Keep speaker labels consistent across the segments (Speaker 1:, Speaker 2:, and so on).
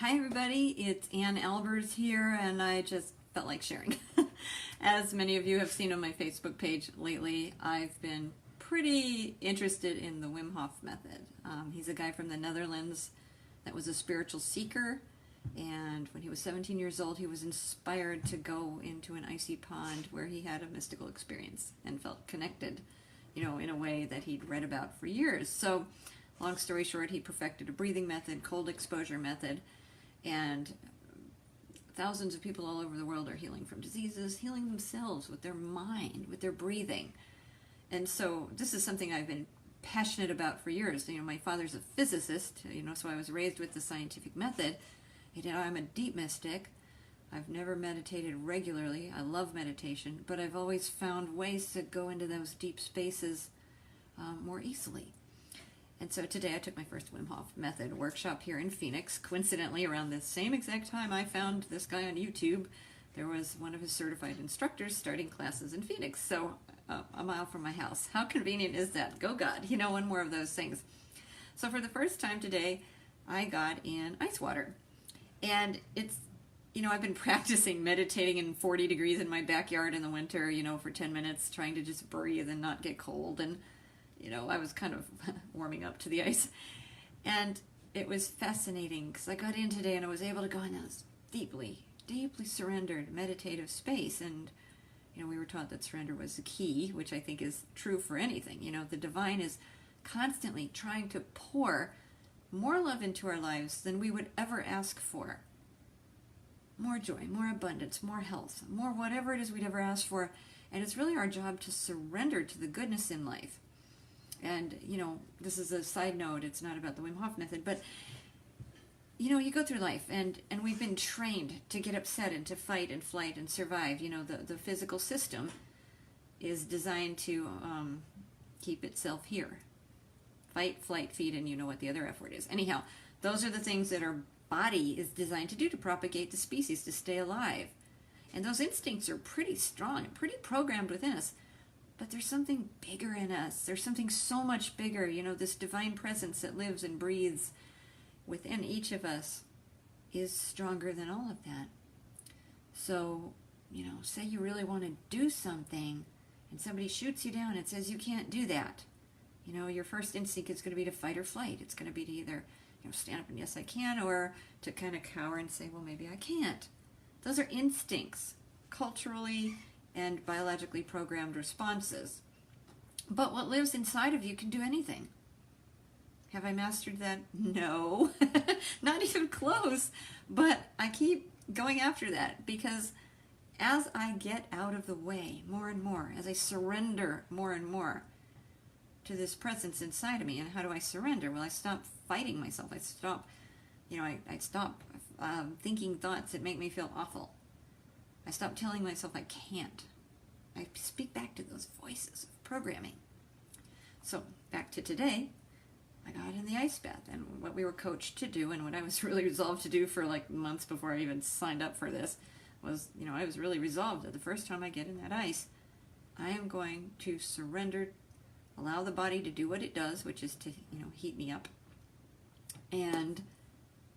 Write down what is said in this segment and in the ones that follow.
Speaker 1: Hi everybody, it's Albers here, and I just felt like sharing. As many of you have seen on my Facebook page lately, I've been pretty interested in the Wim Hof Method. He's a guy from the Netherlands that was a spiritual seeker, and when he was 17 years old, he was inspired to go into an icy pond where he had a mystical experience and felt connected, in a way that he'd read about for years. So, long story short, he perfected a breathing method, cold exposure method, and thousands of people all over the world are healing from diseases, healing themselves with their mind, with their breathing. And so this is something I've been passionate about for years. My father's a physicist, so I was raised with the scientific method. I'm a deep mystic. I've never meditated regularly. I love meditation, but I've always found ways to go into those deep spaces more easily. And so today I took my first Wim Hof Method workshop here in Phoenix. Coincidentally, around the same exact time I found this guy on YouTube, there was one of his certified instructors starting classes in Phoenix, so a mile from my house. How convenient is that? Go God, one more of those things. So for the first time today, I got in ice water. And it's, I've been practicing meditating in 40 degrees in my backyard in the winter, for 10 minutes, trying to just breathe and not get cold. And I was kind of warming up to the ice. And it was fascinating because I got in today and I was able to go in this deeply, deeply surrendered meditative space. And, we were taught that surrender was the key, which I think is true for anything. The divine is constantly trying to pour more love into our lives than we would ever ask for. More joy, more abundance, more health, more whatever it is we'd ever ask for. And it's really our job to surrender to the goodness in life. And, this is a side note, it's not about the Wim Hof Method, but, you go through life and we've been trained to get upset and to fight and flight and survive. The physical system is designed to keep itself here. Fight, flight, feed, and you know what the other F word is. Anyhow, those are the things that our body is designed to do to propagate the species, to stay alive. And those instincts are pretty strong and pretty programmed within us. But there's something bigger in us. There's something so much bigger, this divine presence that lives and breathes within each of us is stronger than all of that. So, say you really want to do something and somebody shoots you down and says you can't do that. Your first instinct is going to be to fight or flight. It's going to be to either, stand up and yes, I can, or to kind of cower and say, well, maybe I can't. Those are instincts, culturally and biologically programmed responses. But what lives inside of you can do anything. Have I mastered that? No, not even close. But I keep going after that because as I get out of the way more and more, as I surrender more and more to this presence inside of me, and how do I surrender? Well, I stop fighting myself. I stop, I stop thinking thoughts that make me feel awful. I stop telling myself I can't. I speak back to those voices of programming. So back to today, I got in the ice bath, and what we were coached to do, and what I was really resolved to do for like months before I even signed up for this, was, I was really resolved that the first time I get in that ice, I am going to surrender, allow the body to do what it does, which is to, heat me up, and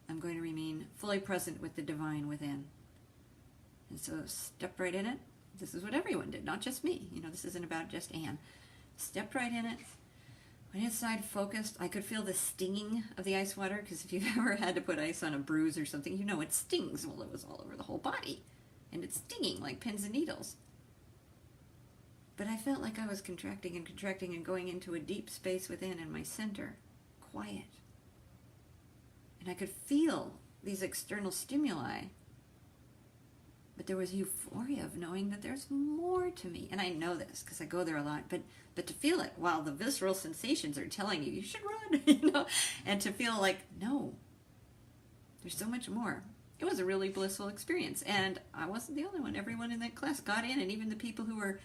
Speaker 1: I'm going to remain fully present with the divine within. And so stepped right in it. This is what everyone did, not just me. This isn't about just Anne. Stepped right in it. Went inside, focused. I could feel the stinging of the ice water, because if you've ever had to put ice on a bruise or something, it stings. Well, it was all over the whole body. And it's stinging like pins and needles. But I felt like I was contracting and contracting and going into a deep space within in my center. Quiet. And I could feel these external stimuli. But there was euphoria of knowing that there's more to me. And I know this because I go there a lot. But to feel it while the visceral sensations are telling you should run, and to feel like, no, there's so much more. It was a really blissful experience. And I wasn't the only one. Everyone in that class got in, and even the people who were,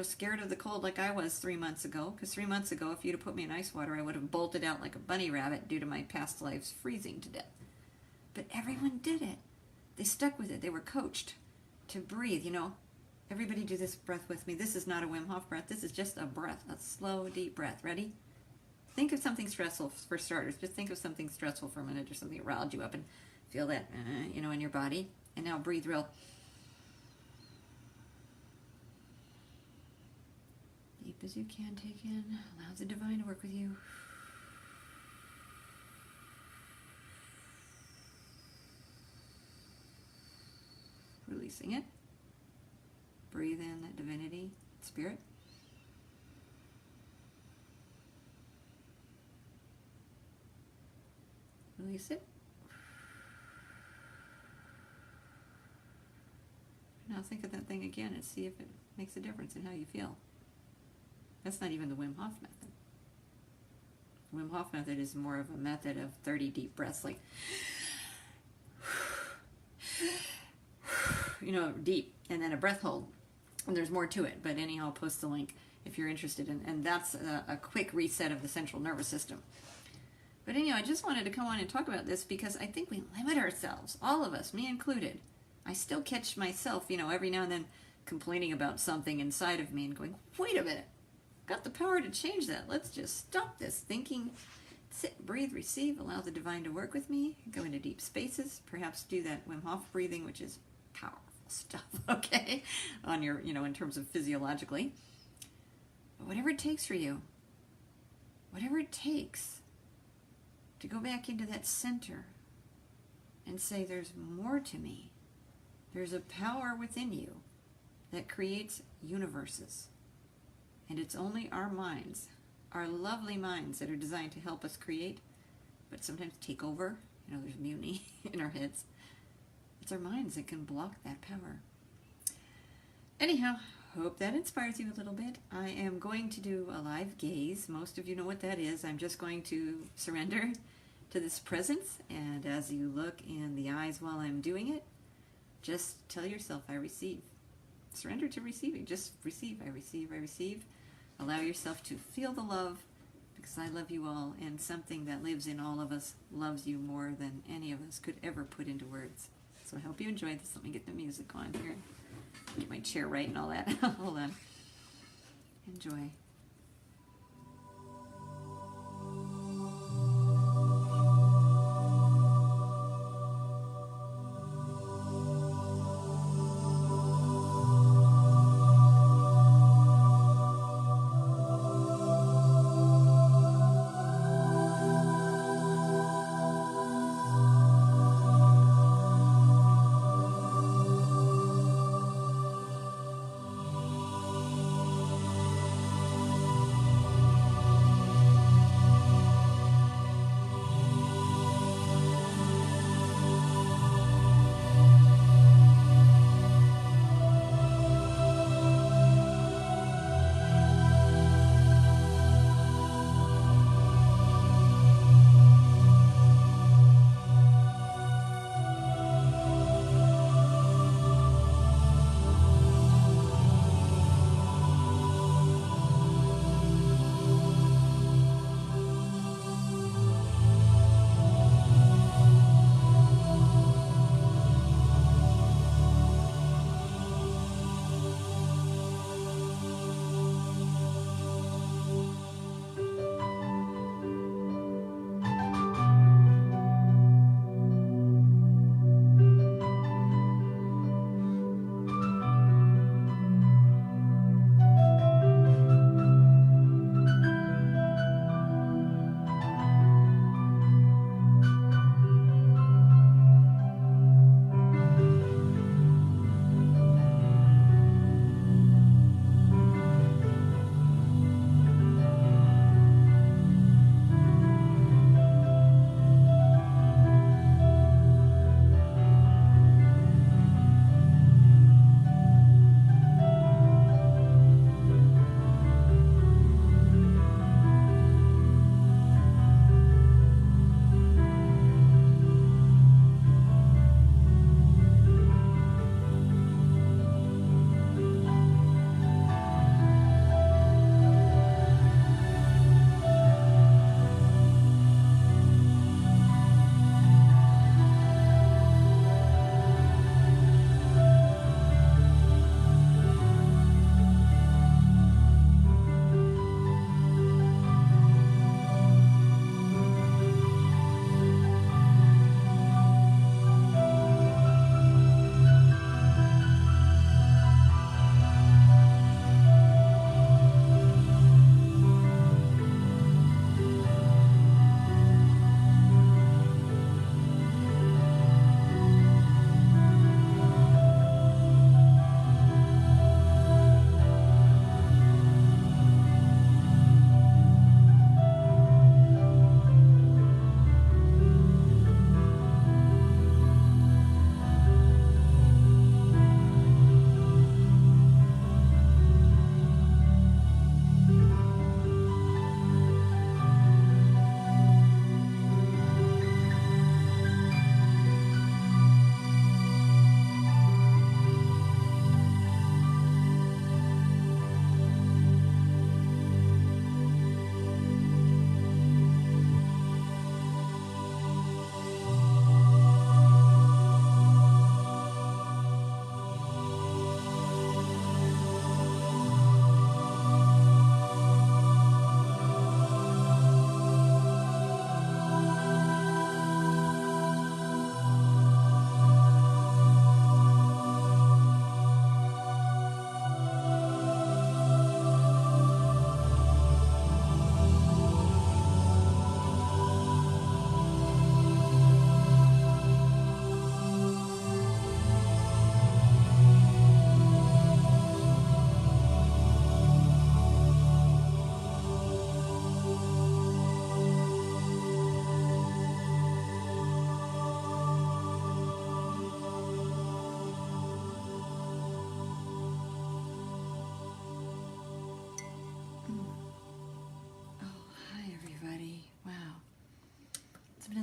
Speaker 1: scared of the cold like I was 3 months ago. Because 3 months ago, if you'd have put me in ice water, I would have bolted out like a bunny rabbit due to my past lives freezing to death. But everyone did it. They stuck with it. They were coached to breathe. Everybody do this breath with me. This is not a Wim Hof breath. This is just a breath, a slow, deep breath. Ready? Think of something stressful for starters. Just think of something stressful for a minute, or something that riled you up, and feel that, in your body. And now breathe real deep as you can. Take in. Allow the divine to work with you. Releasing it. Breathe in that divinity, spirit. Release it. Now think of that thing again and see if it makes a difference in how you feel. That's not even the Wim Hof method. Wim Hof method is more of a method of 30 deep breaths, like, deep, and then a breath hold. And there's more to it, but anyhow, I'll post the link if you're interested. And that's a quick reset of the central nervous system. But anyhow, I just wanted to come on and talk about this because I think we limit ourselves, all of us, me included. I still catch myself, every now and then complaining about something inside of me and going, wait a minute, got the power to change that. Let's just stop this thinking, sit, breathe, receive, allow the divine to work with me, go into deep spaces, perhaps do that Wim Hof breathing, which is powerful stuff, okay, on your, in terms of physiologically. But whatever it takes for you, whatever it takes to go back into that center and say, there's more to me. There's a power within you that creates universes. And it's only our minds, our lovely minds, that are designed to help us create, but sometimes take over. There's mutiny in our heads. It's our minds that can block that power. Anyhow, hope that inspires you a little bit. I am going to do a live gaze. Most of you know what that is. I'm just going to surrender to this presence, and as you look in the eyes while I'm doing it, just tell yourself, I receive. Surrender to receiving. Just receive. I receive. I receive. Allow yourself to feel the love, because I love you all, and something that lives in all of us loves you more than any of us could ever put into words. So I hope you enjoyed this. Let me get the music on here. Get my chair right and all that. Hold on. Enjoy.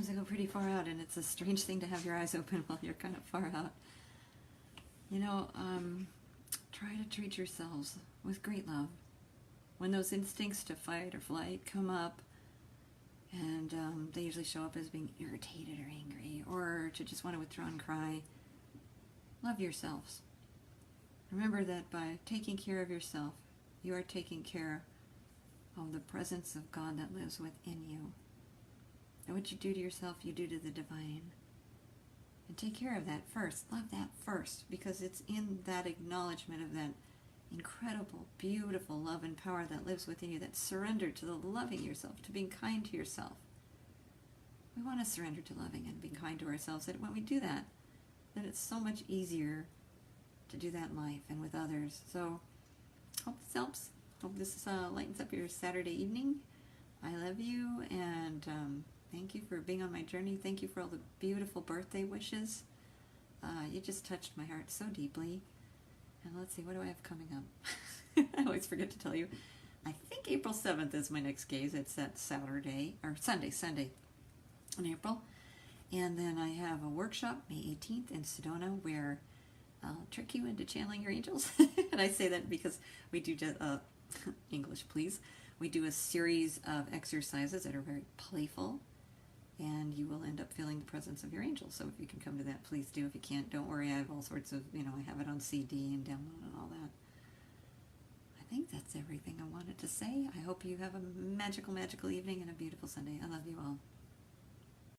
Speaker 1: sometimes I go pretty far out, and it's a strange thing to have your eyes open while you're kind of far out. You know, try to treat yourselves with great love. When those instincts to fight or flight come up, and they usually show up as being irritated or angry, or to just want to withdraw and cry, love yourselves. Remember that by taking care of yourself, you are taking care of the presence of God that lives within you. And what you do to yourself, you do to the divine. And take care of that first. Love that first, because it's in that acknowledgement of that incredible, beautiful love and power that lives within you, that surrender to the loving yourself, to being kind to yourself. We want to surrender to loving and being kind to ourselves. And when we do that, then it's so much easier to do that in life and with others. So, hope this helps. Hope this lightens up your Saturday evening. I love you, and thank you for being on my journey. Thank you for all the beautiful birthday wishes. You just touched my heart so deeply. And let's see, what do I have coming up? I always forget to tell you. I think April 7th is my next gaze. It's that Sunday in April. And then I have a workshop May 18th in Sedona where I'll trick you into channeling your angels. And I say that because we do just, English please, we do a series of exercises that are very playful, and you will end up feeling the presence of your angels. So if you can come to that, please do. If you can't, don't worry. I have all sorts of, I have it on CD and download and all that. I think that's everything I wanted to say. I hope you have a magical, magical evening and a beautiful Sunday. I love you all.